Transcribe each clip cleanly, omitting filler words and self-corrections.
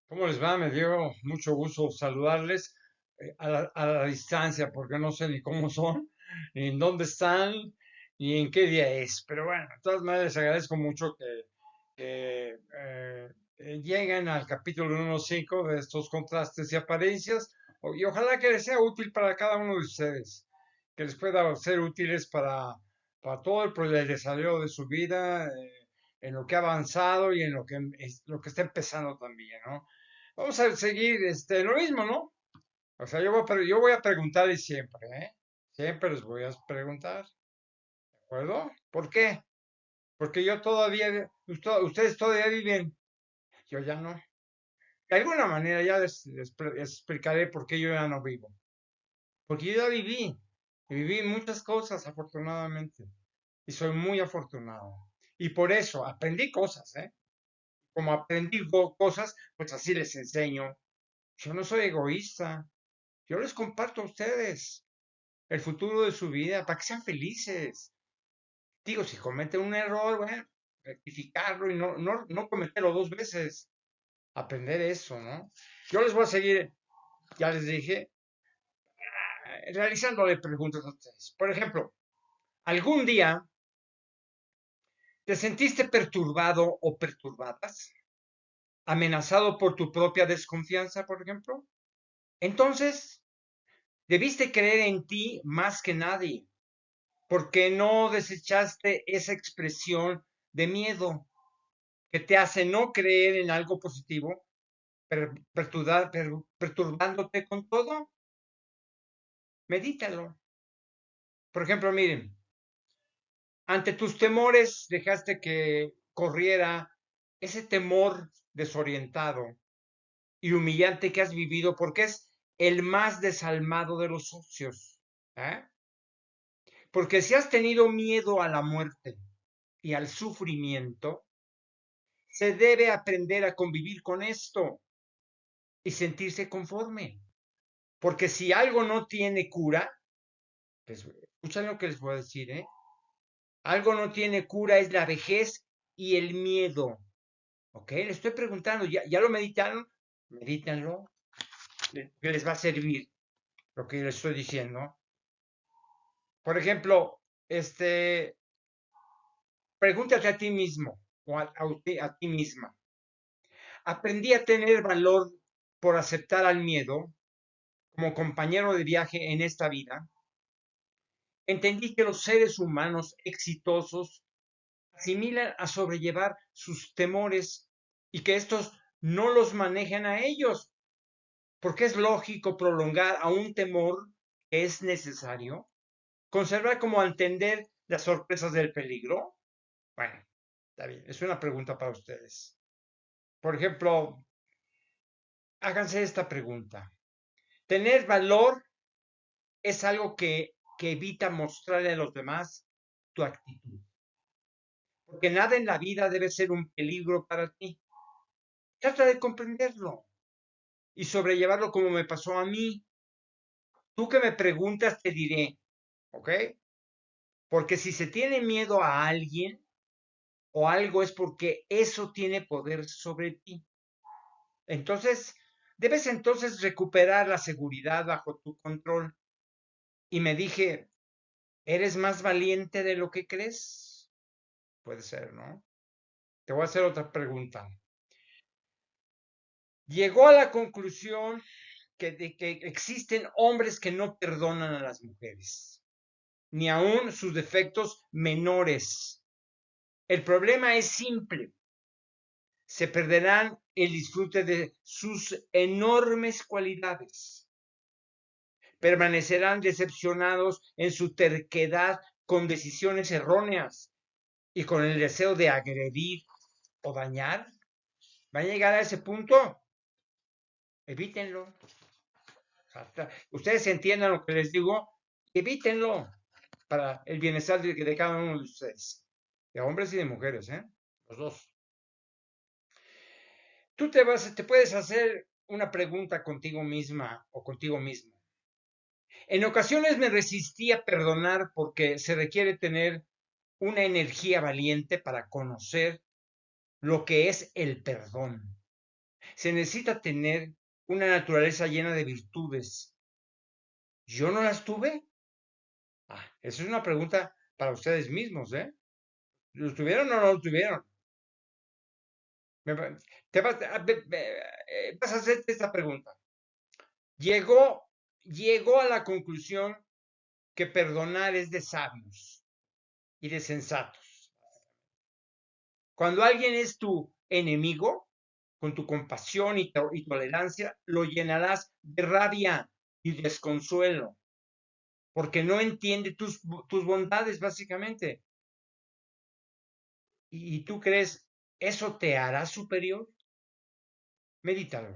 ¿Cómo les va? Me dio mucho gusto saludarles a la distancia, porque no sé ni cómo son, ni en dónde están, ni en qué día es. Pero bueno, de todas maneras les agradezco mucho que lleguen al capítulo 1.5 de estos contrastes y apariencias, y ojalá que les sea útil para cada uno de ustedes, que les pueda ser útiles para todo el desarrollo de su vida, en lo que ha avanzado y en lo que está empezando también, ¿no? Vamos a seguir lo mismo, ¿no? O sea, yo voy a preguntar y siempre, ¿eh? Siempre les voy a preguntar, ¿de acuerdo? ¿Por qué? Porque yo todavía, ustedes todavía viven, yo ya no. De alguna manera ya les explicaré por qué yo ya no vivo. Porque yo ya y viví muchas cosas afortunadamente, y soy muy afortunado. Y por eso aprendí cosas, ¿eh? Como aprendí cosas, pues así les enseño. Yo no soy egoísta, yo les comparto a ustedes el futuro de su vida para que sean felices. Digo, si cometen un error, bueno, rectificarlo y no cometerlo dos veces. Aprender eso, ¿no? Yo les voy a seguir, ya les dije, realizándole preguntas a ustedes. Por ejemplo, ¿algún día te sentiste perturbado o perturbadas? ¿Amenazado por tu propia desconfianza, por ejemplo? Entonces, debiste creer en ti más que nadie, porque no desechaste esa expresión de miedo que te hace no creer en algo positivo, perturbándote con todo. Medítalo. Por ejemplo, miren, ante tus temores dejaste que corriera ese temor desorientado y humillante que has vivido porque es el más desalmado de los socios. ¿Eh? Porque si has tenido miedo a la muerte y al sufrimiento, se debe aprender a convivir con esto y sentirse conforme. Porque si algo no tiene cura, pues escuchen lo que les voy a decir, ¿eh? Algo no tiene cura, es la vejez y el miedo. ¿Ok? Le estoy preguntando, ¿ya lo meditaron? Medítenlo, que les va a servir lo que les estoy diciendo. Por ejemplo, pregúntate a ti mismo o a ti misma. Aprendí a tener valor por aceptar al miedo como compañero de viaje en esta vida. Entendí que los seres humanos exitosos asimilan a sobrellevar sus temores y que estos no los manejan a ellos, porque es lógico prolongar a un temor que es necesario, conservar como entender las sorpresas del peligro. Bueno, está bien, es una pregunta para ustedes. Por ejemplo, háganse esta pregunta. Tener valor es algo que evita mostrarle a los demás tu actitud, porque nada en la vida debe ser un peligro para ti. Trata de comprenderlo y sobrellevarlo como me pasó a mí. Tú que me preguntas, te diré, ¿ok? Porque si se tiene miedo a alguien o algo es porque eso tiene poder sobre ti. Entonces, debes entonces recuperar la seguridad bajo tu control. Y me dije, ¿eres más valiente de lo que crees? Puede ser, ¿no? Te voy a hacer otra pregunta. Llegó a la conclusión de que existen hombres que no perdonan a las mujeres, ni aun sus defectos menores. El problema es simple. Se perderán el disfrute de sus enormes cualidades. Permanecerán decepcionados en su terquedad con decisiones erróneas y con el deseo de agredir o dañar. ¿Va a llegar a ese punto? Evítenlo. Ustedes entiendan lo que les digo, evítenlo para el bienestar de cada uno de ustedes, de hombres y de mujeres, ¿eh? Los dos. Te puedes hacer una pregunta contigo misma o contigo mismo. En ocasiones me resistí a perdonar porque se requiere tener una energía valiente para conocer lo que es el perdón. Se necesita tener una naturaleza llena de virtudes. ¿Yo no las tuve? Esa es una pregunta para ustedes mismos, ¿eh? ¿Los tuvieron o no los tuvieron? Te vas a hacerte esta pregunta. Llegó a la conclusión que perdonar es de sabios y de sensatos. Cuando alguien es tu enemigo, con tu compasión y tolerancia, lo llenarás de rabia y desconsuelo, porque no entiende tus bondades, básicamente. ¿Y tú crees eso te hará superior? Medítalo.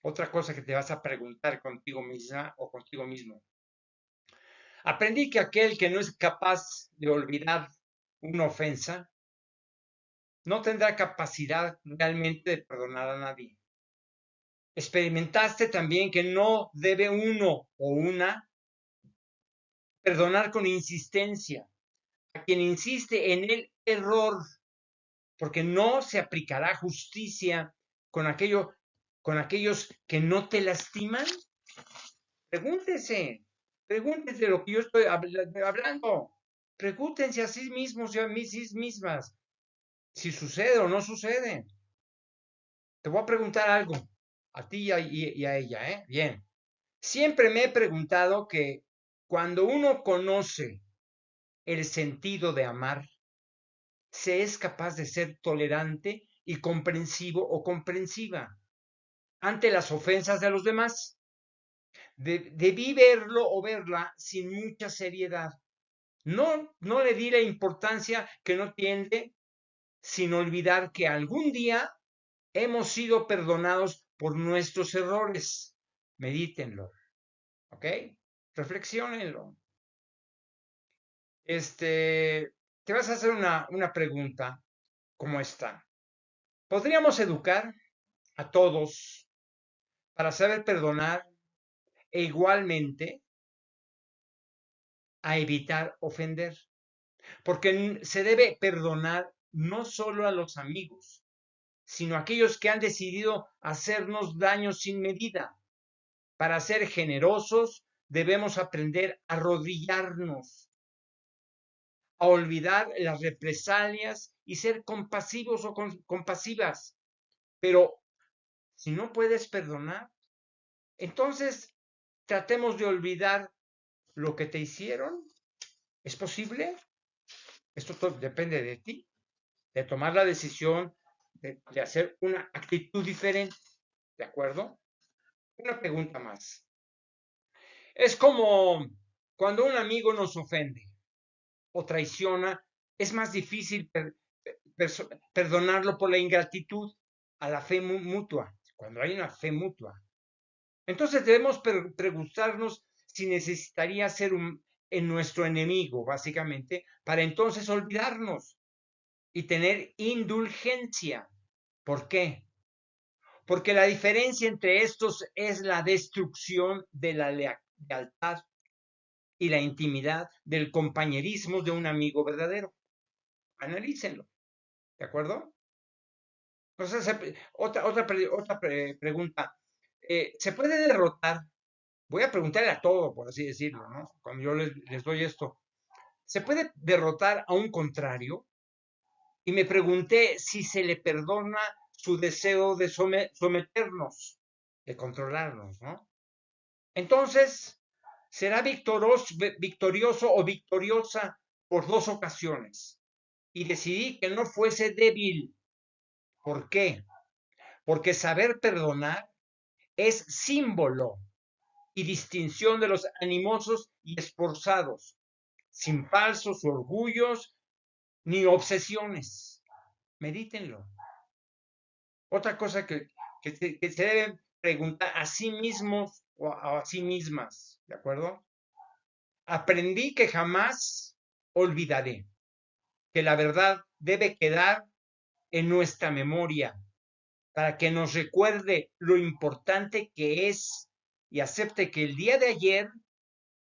Otra cosa que te vas a preguntar contigo misma o contigo mismo. Aprendí que aquel que no es capaz de olvidar una ofensa no tendrá capacidad realmente de perdonar a nadie. Experimentaste también que no debe uno o una perdonar con insistencia a quien insiste en el error, porque no se aplicará justicia con aquellos que no te lastiman. Pregúntese lo que yo estoy hablando. Pregúntense a sí mismos y a sí mismas si sucede o no sucede. Te voy a preguntar algo a ti y a ella, ¿eh? Bien. Siempre me he preguntado que cuando uno conoce el sentido de amar, se es capaz de ser tolerante y comprensivo o comprensiva ante las ofensas de los demás. Debí verlo o verla sin mucha seriedad. No le di la importancia que no tiende, sin olvidar que algún día hemos sido perdonados por nuestros errores. Medítenlo, ¿ok? Reflexionenlo. Te vas a hacer una pregunta como esta. ¿Podríamos educar a todos para saber perdonar e igualmente a evitar ofender? Porque se debe perdonar no solo a los amigos, sino a aquellos que han decidido hacernos daño sin medida. Para ser generosos debemos aprender a arrodillarnos, a olvidar las represalias y ser compasivos o compasivas. Pero si no puedes perdonar, entonces tratemos de olvidar lo que te hicieron. ¿Es posible? Esto depende de ti, de tomar la decisión de hacer una actitud diferente. ¿De acuerdo? Una pregunta más. Es como cuando un amigo nos ofende o traiciona, es más difícil perdonarlo por la ingratitud a la fe mutua, cuando hay una fe mutua. Entonces debemos preguntarnos si necesitaría ser en nuestro enemigo, básicamente, para entonces olvidarnos y tener indulgencia. ¿Por qué? Porque la diferencia entre estos es la destrucción de la lealtad y la intimidad del compañerismo de un amigo verdadero. Analícenlo, ¿de acuerdo? Entonces, otra pregunta. ¿Se puede derrotar? Voy a preguntarle a todo, por así decirlo, ¿no? Cuando yo les doy esto. ¿Se puede derrotar a un contrario? Y me pregunté si se le perdona su deseo de someternos, de controlarnos, ¿no? Entonces, será victorioso o victoriosa por dos ocasiones. Y decidí que no fuese débil. ¿Por qué? Porque saber perdonar es símbolo y distinción de los animosos y esforzados, sin falsos orgullos ni obsesiones. Medítenlo. Otra cosa que se deben preguntar a sí mismos o a sí mismas, ¿de acuerdo? Aprendí que jamás olvidaré, que la verdad debe quedar en nuestra memoria para que nos recuerde lo importante que es y acepte que el día de ayer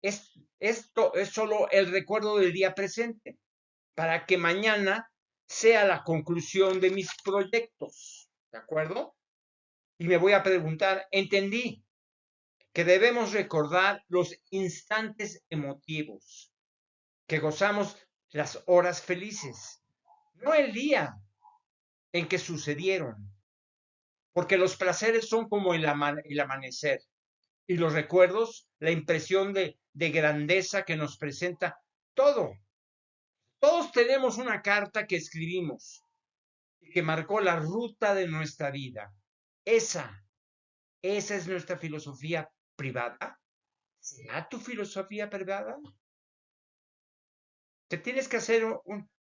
esto es solo el recuerdo del día presente, para que mañana sea la conclusión de mis proyectos, ¿de acuerdo? Y me voy a preguntar, entendí que debemos recordar los instantes emotivos, que gozamos las horas felices, no el día en que sucedieron, porque los placeres son como el amanecer y los recuerdos, la impresión de grandeza que nos presenta todo. Todos tenemos una carta que escribimos y que marcó la ruta de nuestra vida. Esa, esa es nuestra filosofía privada. ¿Será tu filosofía privada? Te tienes que hacer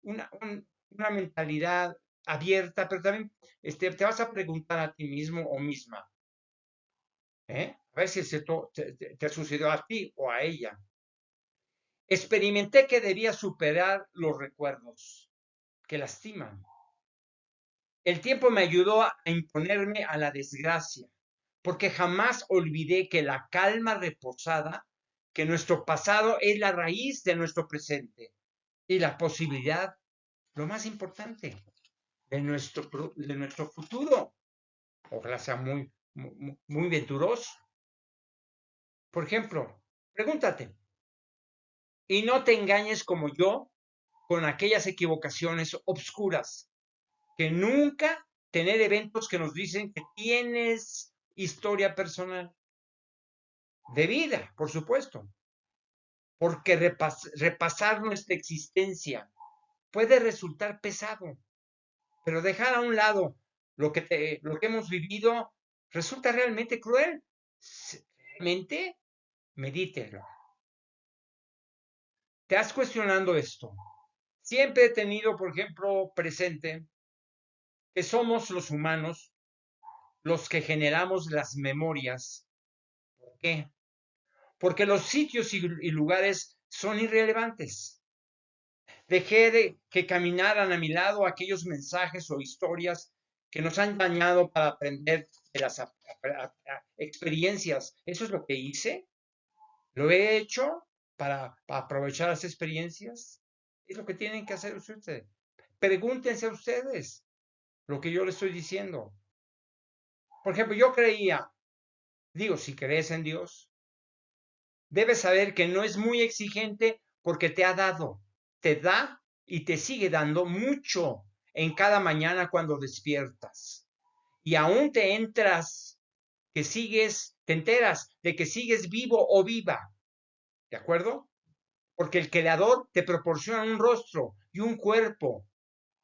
una mentalidad abierta, pero también te vas a preguntar a ti mismo o misma, ¿eh? A ver si te sucedió a ti o a ella. Experimenté que debía superar los recuerdos que lastiman. El tiempo me ayudó a imponerme a la desgracia, porque jamás olvidé que la calma reposada, que nuestro pasado es la raíz de nuestro presente y la posibilidad, lo más importante, de nuestro futuro. Ojalá sea muy venturoso. Por ejemplo, pregúntate, y no te engañes como yo con aquellas equivocaciones obscuras, que nunca tener eventos que nos dicen que tienes historia personal, de vida, por supuesto, porque repasar nuestra existencia puede resultar pesado, pero dejar a un lado lo que hemos vivido resulta realmente cruel. Realmente, medítelo. ¿Te has cuestionado esto? Siempre he tenido, por ejemplo, presente que somos los humanos los que generamos las memorias. ¿Por qué? Porque los sitios y lugares son irrelevantes. Dejé de que caminaran a mi lado aquellos mensajes o historias que nos han dañado para aprender de las experiencias. Eso es lo que hice. Lo he hecho para aprovechar las experiencias. Es lo que tienen que hacer ustedes. Pregúntense a ustedes lo que yo les estoy diciendo. Por ejemplo, yo creía, digo, si crees en Dios, debes saber que no es muy exigente porque te ha dado, te da y te sigue dando mucho en cada mañana cuando despiertas. Y aún te enteras de que sigues vivo o viva, ¿de acuerdo? Porque el creador te proporciona un rostro y un cuerpo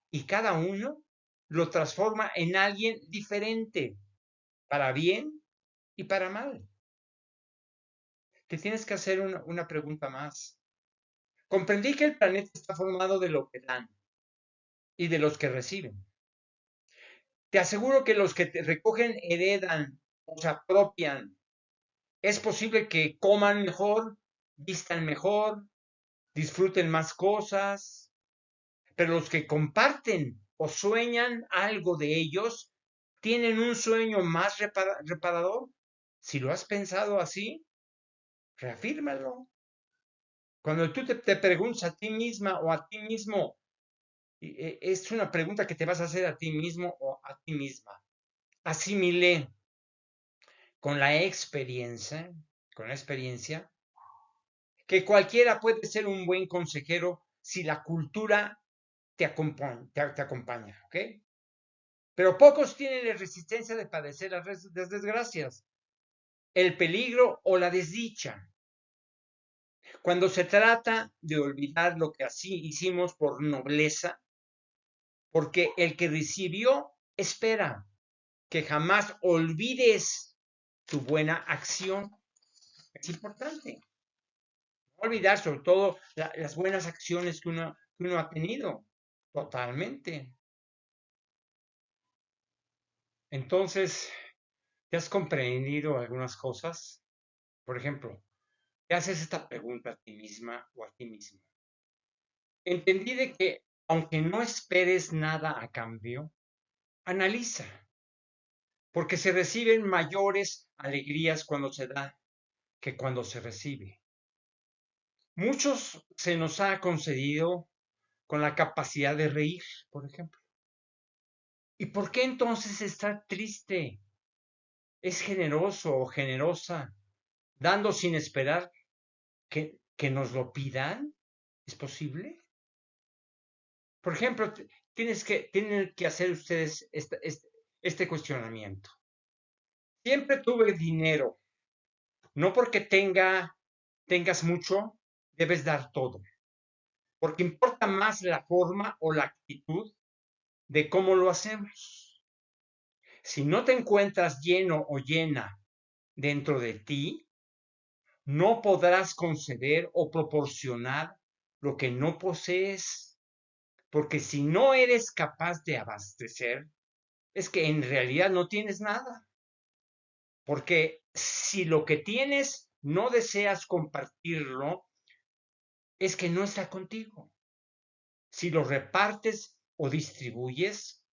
y cada uno lo transforma en alguien diferente, para bien y para mal. Te tienes que hacer una pregunta más. Comprendí que el planeta está formado de lo que dan y de los que reciben. Te aseguro que los que te recogen heredan o se apropian. Es posible que coman mejor, vistan mejor, disfruten más cosas, pero los que comparten o sueñan algo de ellos tienen un sueño más reparador. Si lo has pensado así, reafírmalo. Cuando tú te preguntas a ti misma o a ti mismo, es una pregunta que te vas a hacer a ti mismo o a ti misma. Asimilé con la experiencia, que cualquiera puede ser un buen consejero si la cultura te acompaña, ¿ok? Pero pocos tienen la resistencia de padecer las desgracias, el peligro o la desdicha. Cuando se trata de olvidar lo que así hicimos por nobleza, porque el que recibió espera que jamás olvides tu buena acción. Es importante. No olvidar sobre todo las buenas acciones que uno ha tenido. Totalmente. Entonces, ¿te has comprendido algunas cosas? Por ejemplo, te haces esta pregunta a ti misma o a ti mismo. Entendí de que, aunque no esperes nada a cambio, analiza, porque se reciben mayores alegrías cuando se da que cuando se recibe. Muchos se nos ha concedido con la capacidad de reír, por ejemplo. ¿Y por qué entonces estar triste? es generoso o generosa, dando sin esperar que nos lo pidan. ¿Es posible? Por ejemplo, tienen que hacer ustedes este cuestionamiento. Siempre tuve dinero, no porque tengas mucho, debes dar todo, porque importa más la forma o la actitud de cómo lo hacemos. Si no te encuentras lleno o llena dentro de ti, no podrás conceder o proporcionar lo que no posees, porque si no eres capaz de abastecer, es que en realidad no tienes nada, porque si lo que tienes no deseas compartirlo, es que no está contigo. Si lo repartes o distribuyes,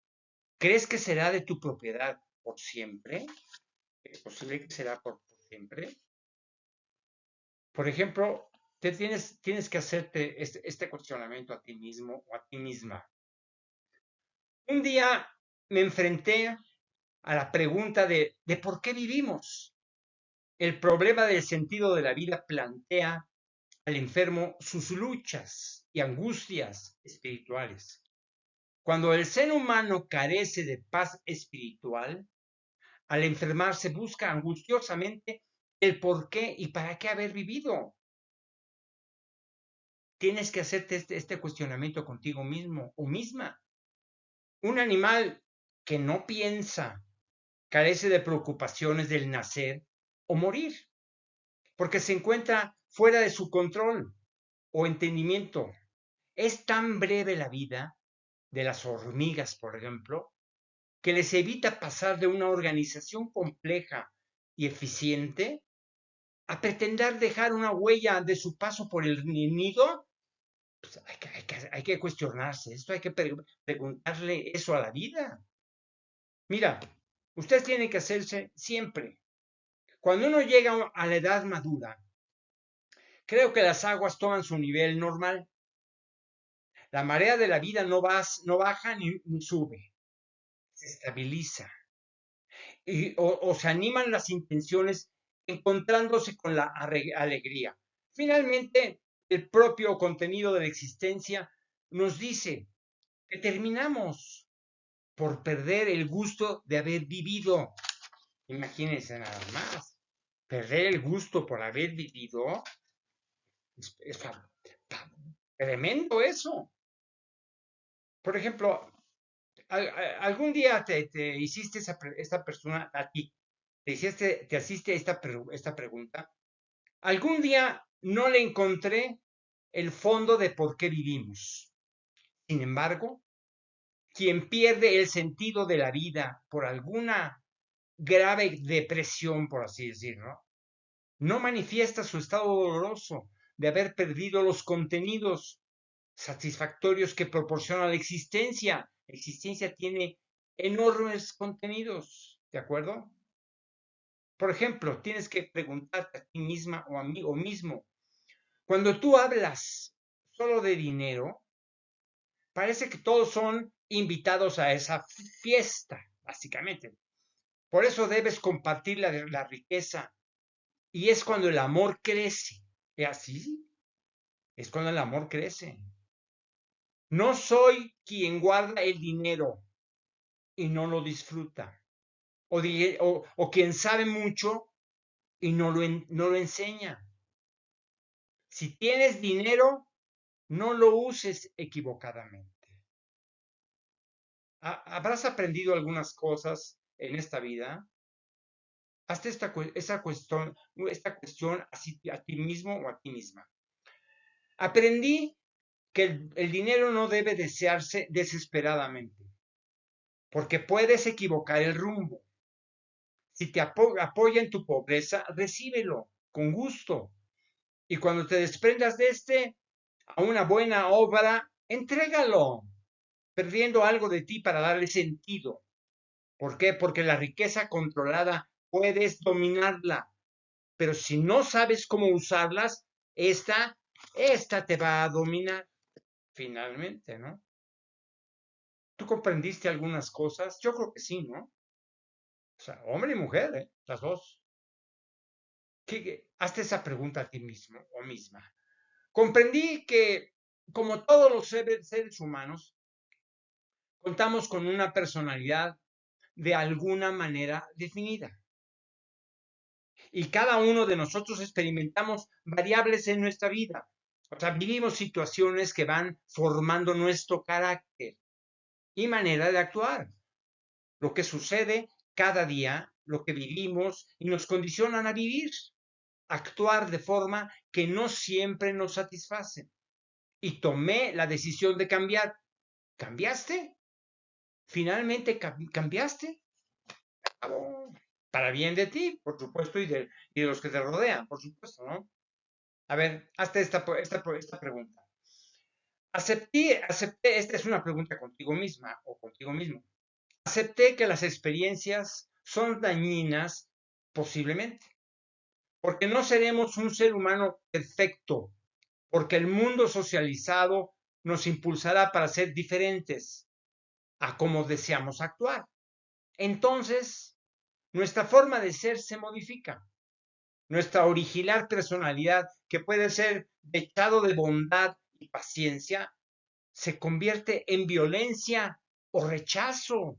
¿crees que será de tu propiedad por siempre? ¿Es posible que será por siempre? Por ejemplo, tienes que hacerte este cuestionamiento a ti mismo o a ti misma. Un día me enfrenté a la pregunta de por qué vivimos. El problema del sentido de la vida plantea al enfermo sus luchas y angustias espirituales. Cuando el ser humano carece de paz espiritual, al enfermarse busca angustiosamente el por qué y para qué haber vivido. Tienes que hacerte este cuestionamiento contigo mismo o misma. Un animal que no piensa carece de preocupaciones del nacer o morir, porque se encuentra fuera de su control o entendimiento. Es tan breve la vida de las hormigas, por ejemplo, que les evita pasar de una organización compleja y eficiente a pretender dejar una huella de su paso por el nido. Pues hay que cuestionarse esto, hay que preguntarle eso a la vida. Mira, ustedes tienen que hacerse siempre. Cuando uno llega a la edad madura, creo que las aguas toman su nivel normal. La marea de la vida no baja ni sube, se estabiliza. O se animan las intenciones encontrándose con la alegría. Finalmente, el propio contenido de la existencia nos dice que terminamos por perder el gusto de haber vivido. Imagínense nada más. Perder el gusto por haber vivido es tremendo eso. Por ejemplo, algún día te hiciste esta persona a ti, te hiciste esta pregunta. Algún día no le encontré el fondo de por qué vivimos. Sin embargo, quien pierde el sentido de la vida por alguna grave depresión, por así decirlo, no manifiesta su estado doloroso de haber perdido los contenidos satisfactorios que proporciona la existencia. La existencia tiene enormes contenidos, ¿de acuerdo? Por ejemplo, tienes que preguntarte a ti misma o a mí o mismo, cuando tú hablas solo de dinero, parece que todos son invitados a esa fiesta, básicamente. Por eso debes compartir la riqueza y es cuando el amor crece. ¿Es así? Es cuando el amor crece. No soy quien guarda el dinero y no lo disfruta. O quien sabe mucho y no lo enseña. Si tienes dinero, no lo uses equivocadamente. ¿Habrás aprendido algunas cosas en esta vida? Hazte esta cuestión a ti mismo o a ti misma. Aprendí que el dinero no debe desearse desesperadamente, porque puedes equivocar el rumbo. Si te apoya en tu pobreza, recíbelo con gusto. Y cuando te desprendas de a una buena obra, entrégalo, perdiendo algo de ti para darle sentido. ¿Por qué? Porque la riqueza controlada puedes dominarla, pero si no sabes cómo usarlas, esta te va a dominar finalmente, ¿no? ¿Tú comprendiste algunas cosas? Yo creo que sí, ¿no? O sea, hombre y mujer, las dos. Hazte esa pregunta a ti mismo o misma. Comprendí que, como todos los seres humanos, contamos con una personalidad de alguna manera definida. Y cada uno de nosotros experimentamos variables en nuestra vida. O sea, vivimos situaciones que van formando nuestro carácter y manera de actuar. Lo que sucede cada día, lo que vivimos y nos condicionan a vivir, actuar de forma que no siempre nos satisface. Y tomé la decisión de cambiar. ¿Cambiaste? ¿Finalmente cambiaste? Oh, para bien de ti, por supuesto, y de los que te rodean, por supuesto, ¿no? A ver, hazte esta pregunta. Esta es una pregunta contigo misma o contigo mismo. Acepté que las experiencias son dañinas, posiblemente, porque no seremos un ser humano perfecto, porque el mundo socializado nos impulsará para ser diferentes a como deseamos actuar. Entonces, nuestra forma de ser se modifica. Nuestra original personalidad, que puede ser dechado de bondad y paciencia, se convierte en violencia o rechazo.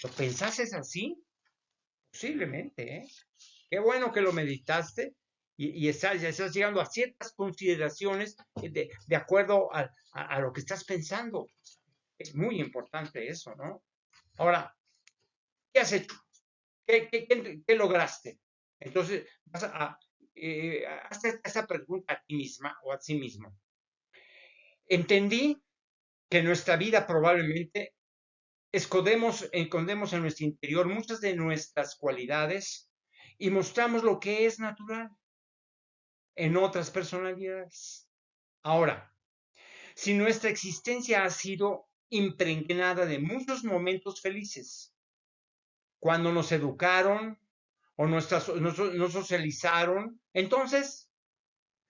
¿Lo pensases así? Posiblemente, ¿eh? Qué bueno que lo meditaste y estás llegando a ciertas consideraciones de acuerdo a lo que estás pensando. Es muy importante eso, ¿no? Ahora, ¿qué has hecho? ¿Qué lograste? Entonces, vas hacer esa pregunta a ti misma o a sí mismo. Entendí que nuestra vida probablemente escondemos en nuestro interior muchas de nuestras cualidades y mostramos lo que es natural en otras personalidades. Ahora, si nuestra existencia ha sido impregnada de muchos momentos felices, cuando nos educaron o nos socializaron, entonces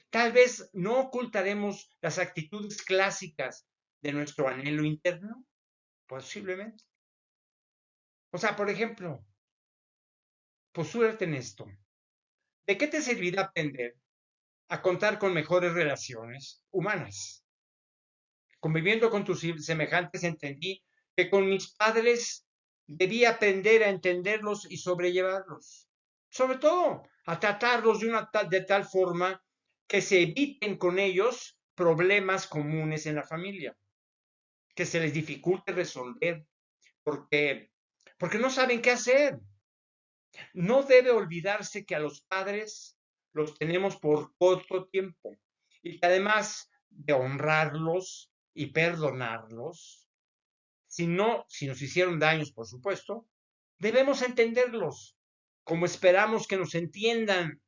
tal vez no ocultaremos las actitudes clásicas de nuestro anhelo interno, posiblemente. O sea, por ejemplo, postúrate en esto. ¿De qué te servirá aprender a contar con mejores relaciones humanas? Conviviendo con tus semejantes entendí que con mis padres debía aprender a entenderlos y sobrellevarlos. Sobre todo, a tratarlos de tal forma que se eviten con ellos problemas comunes en la familia, que se les dificulte resolver porque, porque no saben qué hacer. No debe olvidarse que a los padres los tenemos por corto tiempo y que además de honrarlos y perdonarlos, si nos hicieron daños, por supuesto, debemos entenderlos como esperamos que nos entiendan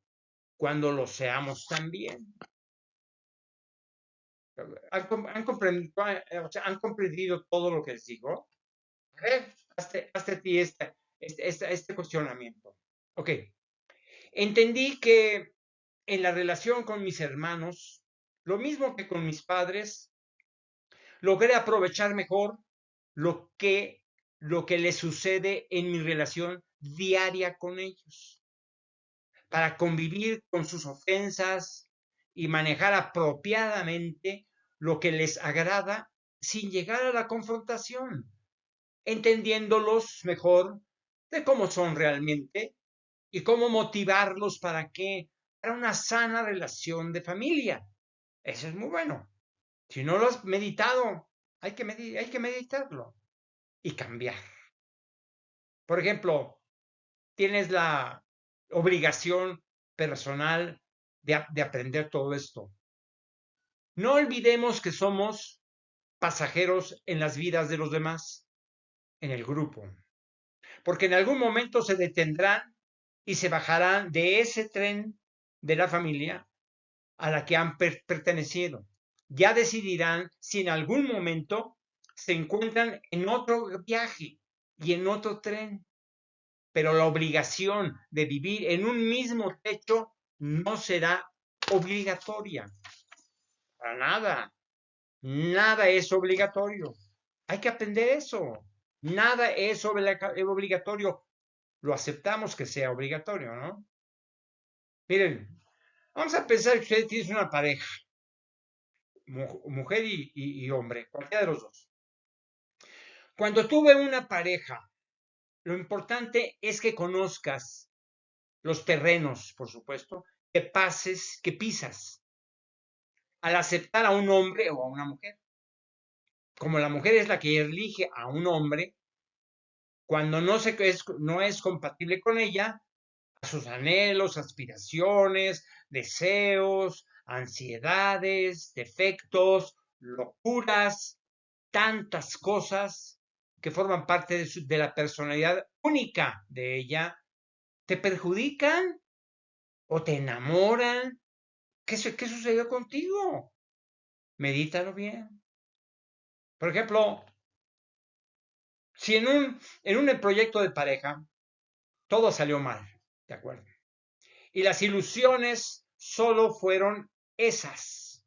cuando lo seamos también. ¿Han comprendido todo lo que les digo? A ver, hazte a ti este cuestionamiento. Ok, entendí que en la relación con mis hermanos, lo mismo que con mis padres, logré aprovechar mejor lo que, lo que les sucede en mi relación diaria con ellos, para convivir con sus ofensas y manejar apropiadamente lo que les agrada sin llegar a la confrontación, entendiéndolos mejor de cómo son realmente y cómo motivarlos para una sana relación de familia. Eso es muy bueno. Si no lo has meditado, hay que meditarlo y cambiar. Por ejemplo, tienes la obligación personal de aprender todo esto. No olvidemos que somos pasajeros en las vidas de los demás, en el grupo, porque en algún momento se detendrán y se bajarán de ese tren de la familia a la que han pertenecido. Ya decidirán si en algún momento se encuentran en otro viaje y en otro tren, pero la obligación de vivir en un mismo techo no será obligatoria. Para nada. Nada es obligatorio. Hay que aprender eso. Nada es obligatorio lo aceptamos que sea obligatorio, ¿no? Miren, vamos a pensar que usted tiene una pareja, mujer y hombre, cualquiera de los dos. Cuando tuve una pareja, lo importante es que conozcas los terrenos, por supuesto, que pisas al aceptar a un hombre o a una mujer. Como la mujer es la que elige a un hombre, cuando no es compatible con ella, a sus anhelos, aspiraciones, deseos, ansiedades, defectos, locuras, tantas cosas que forman parte de la personalidad única de ella, te perjudican o te enamoran. ¿Qué sucedió contigo? Medítalo bien. Por ejemplo, si en un proyecto de pareja todo salió mal, ¿de acuerdo? Y las ilusiones solo fueron esas,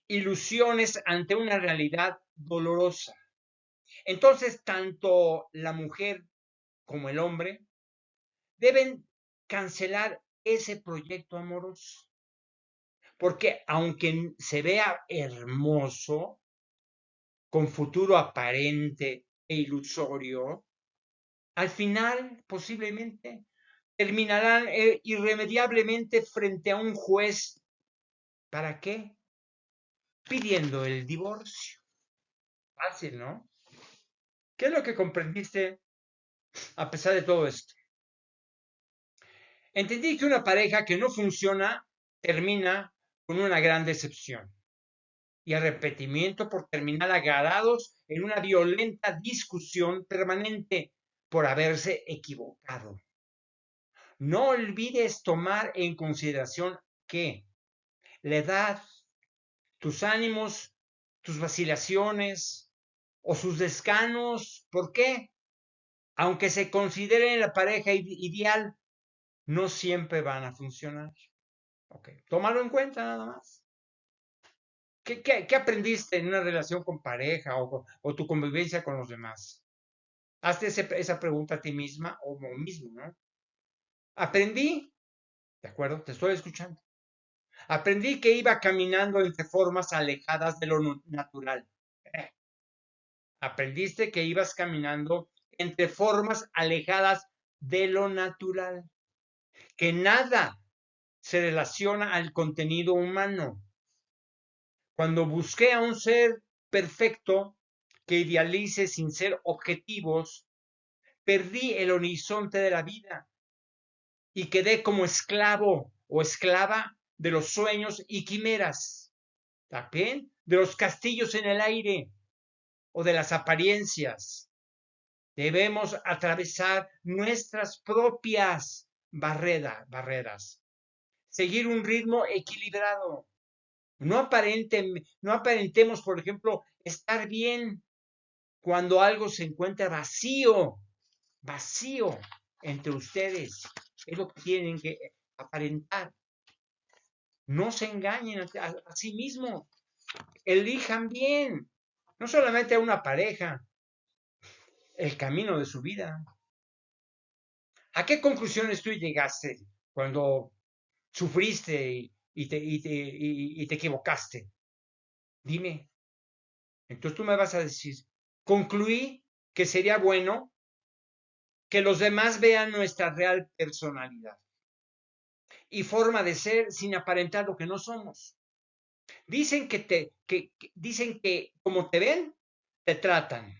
ilusiones ante una realidad dolorosa. Entonces, tanto la mujer como el hombre deben cancelar ese proyecto amoroso, porque aunque se vea hermoso, con futuro aparente e ilusorio, al final posiblemente terminarán irremediablemente frente a un juez. ¿Para qué? Pidiendo el divorcio. Fácil, ¿no? ¿Qué es lo que comprendiste a pesar de todo esto? Entendí que una pareja que no funciona termina con una gran decepción y arrepentimiento por terminar agarrados en una violenta discusión permanente por haberse equivocado. No olvides tomar en consideración que la edad, tus ánimos, tus vacilaciones o sus descanos, ¿por qué? Aunque se considere la pareja ideal, no siempre van a funcionar. Ok, tómalo en cuenta nada más. ¿Qué aprendiste en una relación con pareja o tu convivencia con los demás? Hazte esa pregunta a ti misma o mismo, ¿no? Aprendí, ¿de acuerdo? Te estoy escuchando. Aprendí que iba caminando entre formas alejadas de lo natural. Aprendiste que ibas caminando entre formas alejadas de lo natural, que nada se relaciona al contenido humano. Cuando busqué a un ser perfecto que idealice sin ser objetivos, perdí el horizonte de la vida y quedé como esclavo o esclava de los sueños y quimeras, también de los castillos en el aire o de las apariencias. Debemos atravesar nuestras propias barreras, seguir un ritmo equilibrado. No aparentemos, por ejemplo, estar bien cuando algo se encuentra vacío entre ustedes. Es lo que tienen que aparentar. No se engañen a sí mismos. Elijan bien. No solamente a una pareja, el camino de su vida. ¿A qué conclusiones tú llegaste cuando sufriste y te equivocaste? Dime. Entonces tú me vas a decir, concluí que sería bueno que los demás vean nuestra real personalidad y forma de ser sin aparentar lo que no somos. Dicen que como te ven, te tratan,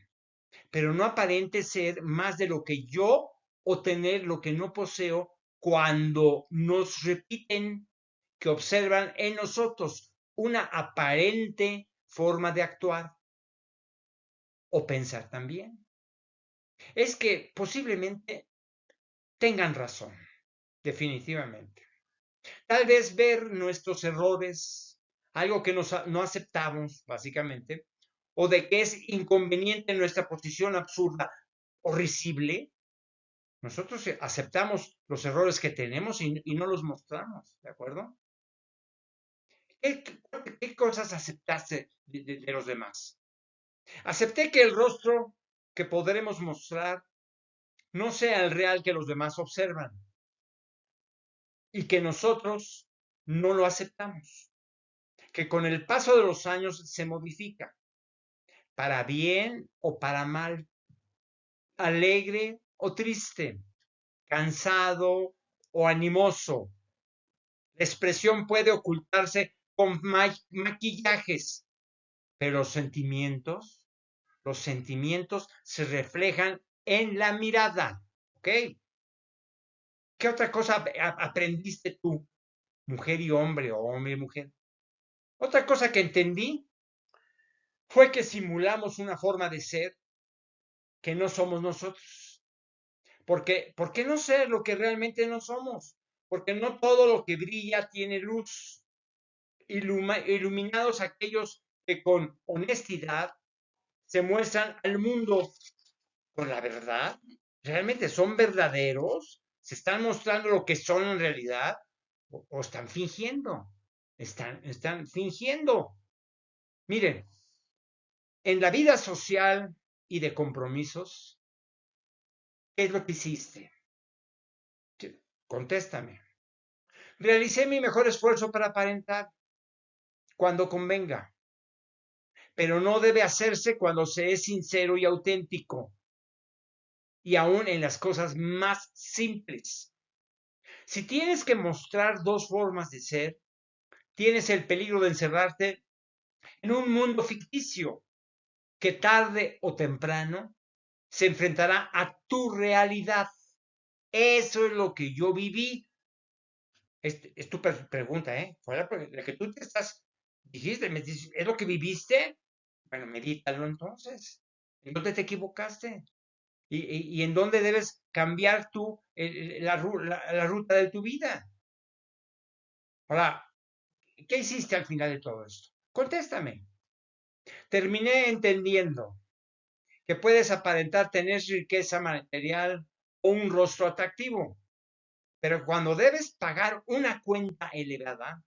pero no aparente ser más de lo que yo o tener lo que no poseo cuando nos repiten que observan en nosotros una aparente forma de actuar o pensar también. Es que posiblemente tengan razón, definitivamente. Tal vez ver nuestros errores, algo que no aceptamos, básicamente, o de que es inconveniente nuestra posición absurda o risible, nosotros aceptamos los errores que tenemos y no los mostramos, ¿de acuerdo? ¿Qué cosas aceptaste de los demás? Acepté que el rostro que podremos mostrar no sea el real que los demás observan y que nosotros no lo aceptamos, que con el paso de los años se modifica, para bien o para mal, alegre o triste, cansado o animoso. La expresión puede ocultarse con maquillajes, pero los sentimientos se reflejan en la mirada. ¿Ok? ¿Qué otra cosa aprendiste tú, mujer y hombre, o hombre y mujer? Otra cosa que entendí fue que simulamos una forma de ser que no somos nosotros. ¿Por qué no ser lo que realmente no somos? Porque no todo lo que brilla tiene luz. Iluminados aquellos que con honestidad se muestran al mundo con la verdad. ¿Realmente son verdaderos? ¿Se están mostrando lo que son en realidad? ¿O están fingiendo? Están fingiendo. Miren, en la vida social y de compromisos, ¿qué es lo que hiciste? Contéstame. Realicé mi mejor esfuerzo para aparentar cuando convenga, pero no debe hacerse cuando se es sincero y auténtico, y aún en las cosas más simples. Si tienes que mostrar dos formas de ser, tienes el peligro de encerrarte en un mundo ficticio que tarde o temprano se enfrentará a tu realidad. Eso es lo que yo viví. Es tu pregunta, ¿eh? Fue la que tú te dijiste, ¿es lo que viviste? Bueno, medítalo entonces. ¿En dónde te equivocaste? ¿Y en dónde debes cambiar tú la ruta de tu vida? Ahora, ¿qué hiciste al final de todo esto? Contéstame. Terminé entendiendo que puedes aparentar tener riqueza material o un rostro atractivo, pero cuando debes pagar una cuenta elevada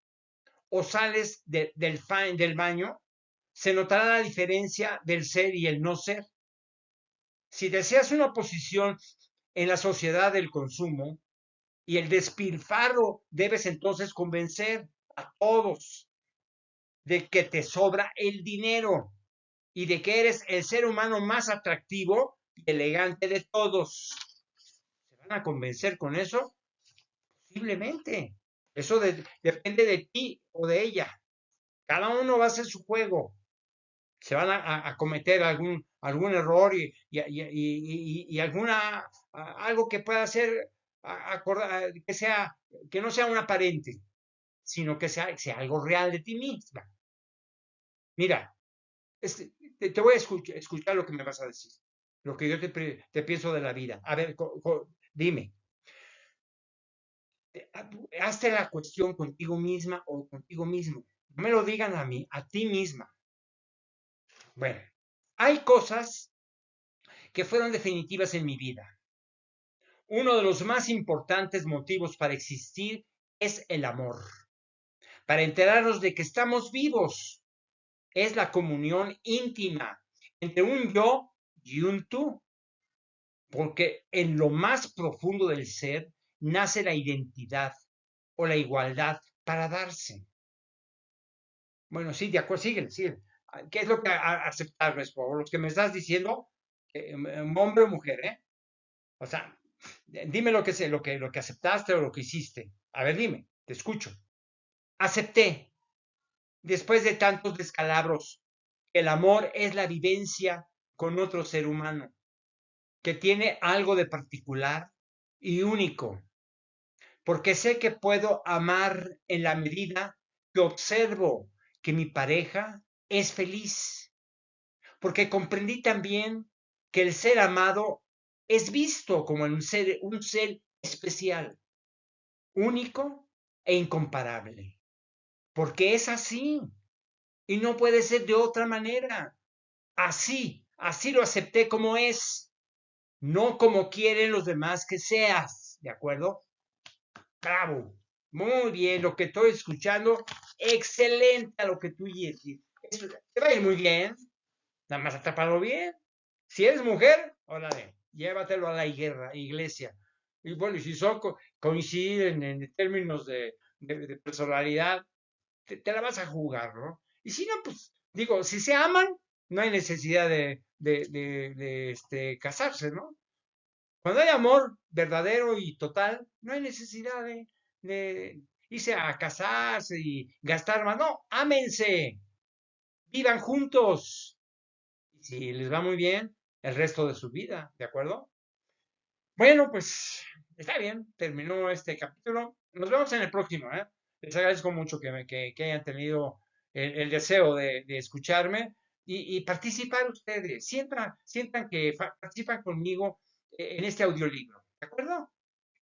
o sales del baño, se notará la diferencia del ser y el no ser. Si deseas una posición en la sociedad del consumo y el despilfarro, debes entonces convencer a todos de que te sobra el dinero y de que eres el ser humano más atractivo y elegante de todos. ¿Se van a convencer con eso? Posiblemente. Eso depende de ti o de ella. Cada uno va a hacer su juego. Se van a cometer algún error y algo que pueda ser que no sea un aparente, sino que sea algo real de ti misma. Mira, te voy a escuchar lo que me vas a decir, lo que yo te pienso de la vida. A ver, dime, hazte la cuestión contigo misma o contigo mismo. No me lo digan a mí, a ti misma. Bueno, hay cosas que fueron definitivas en mi vida. Uno de los más importantes motivos para existir es el amor, para enterarnos de que estamos vivos. Es la comunión íntima entre un yo y un tú, porque en lo más profundo del ser nace la identidad o la igualdad para darse. Bueno, sí, de acuerdo, sigue. ¿Qué es lo que aceptar, por lo que me estás diciendo? Hombre o mujer, ¿eh? O sea, dime lo que aceptaste o lo que hiciste. A ver, dime, te escucho. Acepté, después de tantos descalabros, que el amor es la vivencia con otro ser humano, que tiene algo de particular y único, porque sé que puedo amar en la medida que observo que mi pareja es feliz, porque comprendí también que el ser amado es visto como un ser especial, único e incomparable, porque es así y no puede ser de otra manera. Así lo acepté como es, no como quieren los demás que seas, ¿de acuerdo? Bravo, muy bien, lo que estoy escuchando, excelente a lo que tú dices. Te va a ir muy bien, nada más atrapado bien. Si eres mujer, órale, llévatelo a la iglesia. Y bueno, y si son coinciden en términos de personalidad, te la vas a jugar, ¿no? Y si no, pues, digo, si se aman, no hay necesidad de casarse, ¿no? Cuando hay amor verdadero y total, no hay necesidad de irse a casarse y gastar más. No, ámense, vivan juntos. Y si les va muy bien, el resto de su vida, ¿de acuerdo? Bueno, pues está bien, terminó este capítulo. Nos vemos en el próximo, ¿eh? Les agradezco mucho que hayan tenido el deseo de escucharme y participar ustedes. Sientan que participan conmigo en este audiolibro, ¿de acuerdo?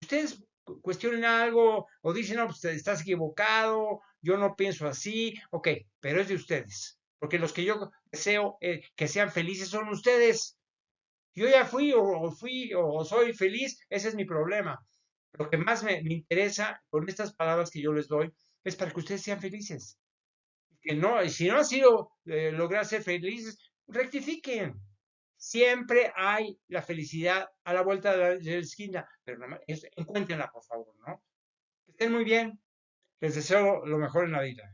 Ustedes cuestionen algo o dicen, no, pues estás equivocado, yo no pienso así, ok, pero es de ustedes, porque los que yo deseo que sean felices son ustedes. Yo ya fui o soy feliz, ese es mi problema. Lo que más me interesa con estas palabras que yo les doy es para que ustedes sean felices. Que no, y si no han sido lograr ser felices, rectifiquen. Siempre hay la felicidad a la vuelta de la esquina, pero encuéntrenla, por favor, ¿no? Que estén muy bien. Les deseo lo mejor en la vida.